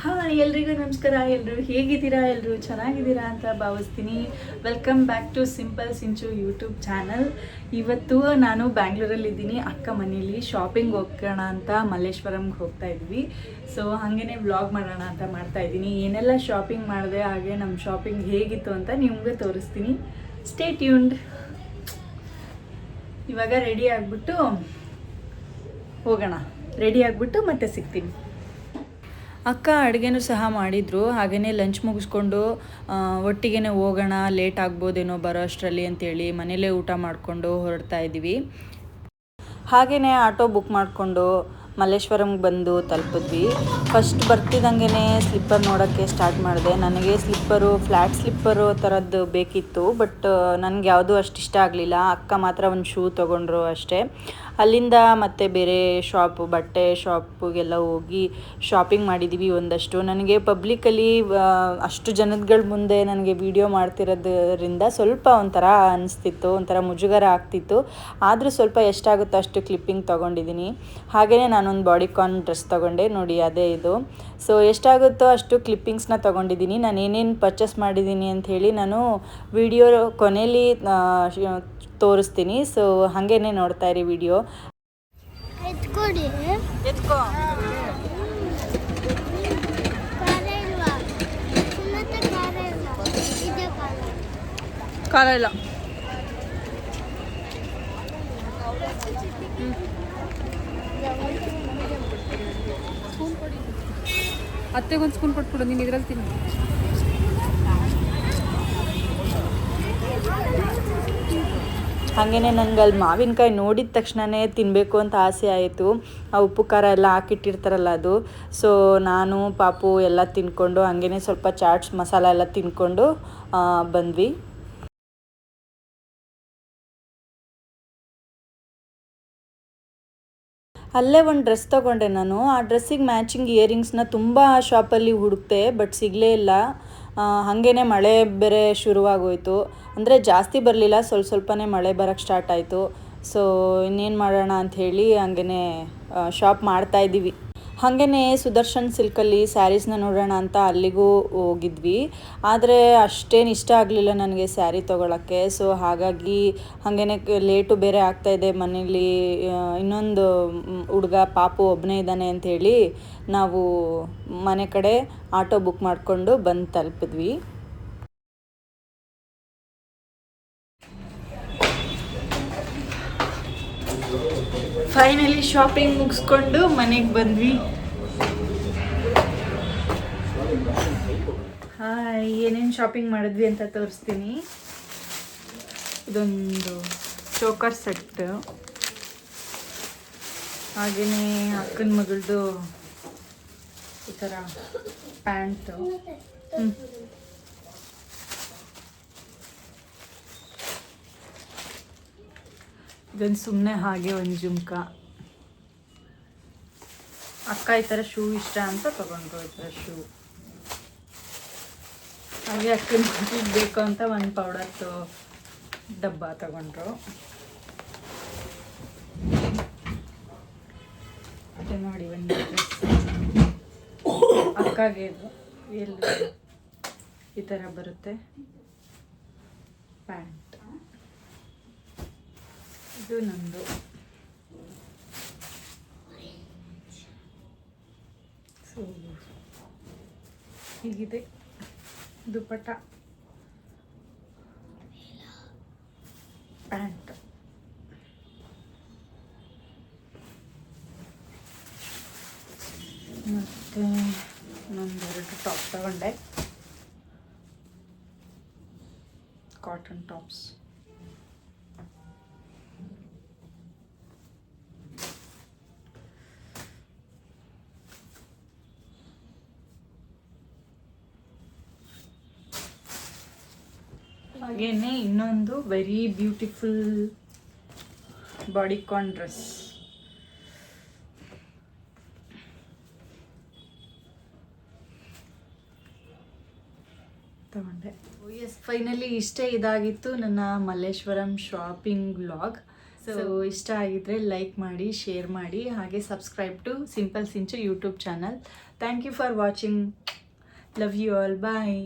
Hi ಎಲ್ರಿಗೂ ನಮಸ್ಕಾರ. ಎಲ್ಲರೂ ಹೇಗಿದ್ದೀರಾ? ಎಲ್ಲರೂ ಚೆನ್ನಾಗಿದ್ದೀರಾ ಅಂತ ಭಾವಿಸ್ತೀನಿ. Welcome back to simple Sinchu YouTube channel. ಇವತ್ತು ನಾನು ಬ್ಯಾಂಗ್ಳೂರಲ್ಲಿದ್ದೀನಿ, ಅಕ್ಕ ಮನೇಲಿ ಶಾಪಿಂಗ್ ಹೋಗೋಣ ಅಂತ ಮಲ್ಲೇಶ್ವರಂಗೆ ಹೋಗ್ತಾ ಇದ್ವಿ. ಸೊ ಹಾಗೇ ವ್ಲಾಗ್ ಮಾಡೋಣ ಅಂತ ಮಾಡ್ತಾಯಿದ್ದೀನಿ. ಏನೆಲ್ಲ ಶಾಪಿಂಗ್ ಮಾಡಿದೆ, ಹಾಗೆ ನಮ್ಮ ಶಾಪಿಂಗ್ ಹೇಗಿತ್ತು ಅಂತ ನಿಮಗೆ ತೋರಿಸ್ತೀನಿ. Stay tuned. ಇವಾಗ ರೆಡಿ ಆಗಿಬಿಟ್ಟು ಹೋಗೋಣ. ರೆಡಿ ಆಗಿಬಿಟ್ಟು ಮತ್ತೆ ಸಿಗ್ತೀನಿ. ಅಕ್ಕ ಅಡುಗೆನೂ ಸಹ ಮಾಡಿದರು. ಹಾಗೆಯೇ ಲಂಚ್ ಮುಗಿಸ್ಕೊಂಡು ಒಟ್ಟಿಗೆ ಹೋಗೋಣ, ಲೇಟ್ ಆಗ್ಬೋದೇನೋ ಬರೋ ಅಷ್ಟರಲ್ಲಿ ಅಂತೇಳಿ ಮನೇಲೇ ಊಟ ಮಾಡಿಕೊಂಡು ಹೊರಡ್ತಾ ಇದ್ದೀವಿ. ಹಾಗೆಯೇ ಆಟೋ ಬುಕ್ ಮಾಡಿಕೊಂಡು ಮಲ್ಲೇಶ್ವರಂಗೆ ಬಂದು ತಲುಪಿದ್ವಿ. ಫಸ್ಟ್ ಬರ್ತಿದ್ದಂಗೆ ಸ್ಲಿಪ್ಪರ್ ನೋಡೋಕ್ಕೆ ಸ್ಟಾರ್ಟ್ ಮಾಡಿದೆ. ನನಗೆ ಸ್ಲಿಪ್ಪರು, ಫ್ಲ್ಯಾಟ್ ಸ್ಲಿಪ್ಪರು ಥರದ್ದು ಬೇಕಿತ್ತು, ಬಟ್ ನನಗೆ ಯಾವುದೂ ಅಷ್ಟು ಇಷ್ಟ ಆಗಲಿಲ್ಲ. ಅಕ್ಕ ಮಾತ್ರ ಒಂದು ಶೂ ತೊಗೊಂಡ್ರು ಅಷ್ಟೇ. ಅಲ್ಲಿಂದ ಮತ್ತೆ ಬೇರೆ ಶಾಪು, ಬಟ್ಟೆ ಶಾಪಿಗೆಲ್ಲ ಹೋಗಿ ಶಾಪಿಂಗ್ ಮಾಡಿದ್ದೀವಿ ಒಂದಷ್ಟು. ನನಗೆ ಪಬ್ಲಿಕಲ್ಲಿ ಅಷ್ಟು ಜನಗಳ ಮುಂದೆ ನನಗೆ ವಿಡಿಯೋ ಮಾಡ್ತಿರೋದ್ರಿಂದ ಸ್ವಲ್ಪ ಒಂಥರ ಅನಿಸ್ತಿತ್ತು, ಒಂಥರ ಮುಜುಗರ ಆಗ್ತಿತ್ತು. ಆದರೂ ಸ್ವಲ್ಪ ಎಷ್ಟಾಗುತ್ತೋ ಅಷ್ಟು ಕ್ಲಿಪ್ಪಿಂಗ್ ತೊಗೊಂಡಿದ್ದೀನಿ. ಹಾಗೆಯೇ ನಾನೊಂದು ಬಾಡಿಕಾನ್ ಡ್ರೆಸ್ ತೊಗೊಂಡೆ ನೋಡಿ, ಅದೇ ಇದು. ಸೊ ಎಷ್ಟಾಗುತ್ತೋ ಅಷ್ಟು ಕ್ಲಿಪ್ಪಿಂಗ್ಸ್ನ ತೊಗೊಂಡಿದ್ದೀನಿ. ನಾನು ಏನೇನು ಪರ್ಚೇಸ್ ಮಾಡಿದ್ದೀನಿ ಅಂಥೇಳಿ ನಾನು ವಿಡಿಯೋ ಕೊನೆಯಲ್ಲಿ ತೋರಿಸ್ತೀನಿ. ಸೊ ಹಾಗೇ ನೋಡ್ತಾ ಇರಿ ವಿಡಿಯೋ. ಎತ್ಕೋ ಖಾರ ಇಲ್ಲ. ಅತ್ತೆಗೊಂದು ಸ್ಪೂನ್ ಕೊಟ್ಬಿಡು, ನೀನು ಇದ್ರಲ್ಲಿ ತಿನ್ನು. ಹಾಗೆಯೇ ನನಗೆ ಅಲ್ಲಿ ಮಾವಿನಕಾಯಿ ನೋಡಿದ ತಕ್ಷಣವೇ ತಿನ್ನಬೇಕು ಅಂತ ಆಸೆ ಆಯಿತು. ಆ ಉಪ್ಪು ಖಾರ ಎಲ್ಲ ಹಾಕಿಟ್ಟಿರ್ತಾರಲ್ಲ ಅದು. ಸೊ ನಾನು ಪಾಪು ಎಲ್ಲ ತಿನ್ಕೊಂಡು ಹಾಗೆಯೇ ಸ್ವಲ್ಪ ಚಾಟ್ಸ್ ಮಸಾಲ ಎಲ್ಲ ತಿನ್ಕೊಂಡು ಬಂದ್ವಿ. ಅಲ್ಲೇ ಒಂದು ಡ್ರೆಸ್ ತೊಗೊಂಡೆ ನಾನು. ಆ ಡ್ರೆಸ್ಸಿಗೆ ಮ್ಯಾಚಿಂಗ್ ಇಯರಿಂಗ್ಸ್ನ ತುಂಬ ಶಾಪಲ್ಲಿ ಹುಡುಕ್ತೆ, ಬಟ್ ಸಿಗಲೇ ಇಲ್ಲ. ಹಾಗೇ ಮಳೆ ಬೇರೆ ಶುರುವಾಗೋಯಿತು. ಅಂದರೆ ಜಾಸ್ತಿ ಬರಲಿಲ್ಲ, ಸ್ವಲ್ಪನೇ ಮಳೆ ಬರೋಕ್ಕೆ ಸ್ಟಾರ್ಟ್ ಆಯಿತು. ಸೊ ಇನ್ನೇನು ಮಾಡೋಣ ಅಂಥೇಳಿ ಹಾಗೇ ಶಾಪ್ ಮಾಡ್ತಾಯಿದ್ದೀವಿ. ಹಾಗೇ ಸುದರ್ಶನ್ ಸಿಲ್ಕಲ್ಲಿ ಸ್ಯಾರೀಸ್ನ ನೋಡೋಣ ಅಂತ ಅಲ್ಲಿಗೂ ಹೋಗಿದ್ವಿ. ಆದರೆ ಅಷ್ಟೇನು ಇಷ್ಟ ಆಗಲಿಲ್ಲ ನನಗೆ ಸ್ಯಾರಿ ತೊಗೊಳಕ್ಕೆ. ಸೊ ಹಾಗಾಗಿ ಹಾಗೇ ಲೇಟು ಬೇರೆ ಆಗ್ತಾಯಿದೆ. ಮನೇಲಿ ಇನ್ನೊಂದು ಹುಡುಗ ಪಾಪು ಒಬ್ಬನೇ ಇದ್ದಾನೆ ಅಂಥೇಳಿ ನಾವು ಮನೆ ಕಡೆ ಆಟೋ ಬುಕ್ ಮಾಡಿಕೊಂಡು ಬಂದು ತಲುಪಿದ್ವಿ. ಫೈನಲಿ ಶಾಪಿಂಗ್ ಮುಗಿಸ್ಕೊಂಡು ಮನೆಗೆ ಬಂದ್ವಿ. ಹಾಯ್, ಏನೇನು ಶಾಪಿಂಗ್ ಮಾಡಿದ್ವಿ ಅಂತ ತೋರಿಸ್ತೀನಿ. ಇದೊಂದು ಚೋಕರ್ ಸೆಟ್, ಹಾಗೆಯೇ ಅಕ್ಕನ ಮಗಳದು ಈ ಥರ ಪ್ಯಾಂಟು. ಇದೊಂದು ಸುಮ್ಮನೆ ಹಾಗೆ ಒಂದು ಜುಮ್ಕ. ಅಕ್ಕ ಈ ಥರ ಶೂ ಇಷ್ಟ ಅಂತ ತೊಗೊಂಡ್ರು, ಈ ಥರ ಶೂ. ಹಾಗೆ ಅಕ್ಕನ ಮಕ್ಳಿಗೆ ಬೇಕು ಅಂತ ಒಂದು ಪೌಡರ್ದು ಡಬ್ಬ ತಗೊಂಡ್ರು. ಮತ್ತು ನೋಡಿ ಒಂದು ಡ್ರೆಸ್ ಅಕ್ಕಗೆ, ಇದು ಈ ಥರ ಬರುತ್ತೆ ಪ್ಯಾಂಟ್. ಇದು ನಂದು. ಸೊ ಹೀಗಿದೆ ದುಪಟ್ಟ, ಪ್ಯಾಂಟ್. ಮತ್ತು ನಂದೆರಡು ಟಾಪ್ ತಗೊಂಡೆ, ಕಾಟನ್ ಟಾಪ್ಸ್. ಹಾಗೆಯೇ ಇನ್ನೊಂದು ವೆರಿ ಬ್ಯೂಟಿಫುಲ್ ಬಾಡಿಕಾನ್ ಡ್ರೆಸ್ ತಗೊಂಡೆ. ಎಸ್, ಫೈನಲಿ ಇಷ್ಟೇ ಇದಾಗಿತ್ತು ನನ್ನ ಮಲ್ಲೇಶ್ವರಂ ಶಾಪಿಂಗ್ ವ್ಲಾಗ್. ಸೊ ಇಷ್ಟ ಆಗಿದ್ರೆ ಲೈಕ್ ಮಾಡಿ, ಶೇರ್ ಮಾಡಿ, ಹಾಗೆ subscribe to simple Sinchu YouTube channel. Thank you for watching. Love you all. Bye.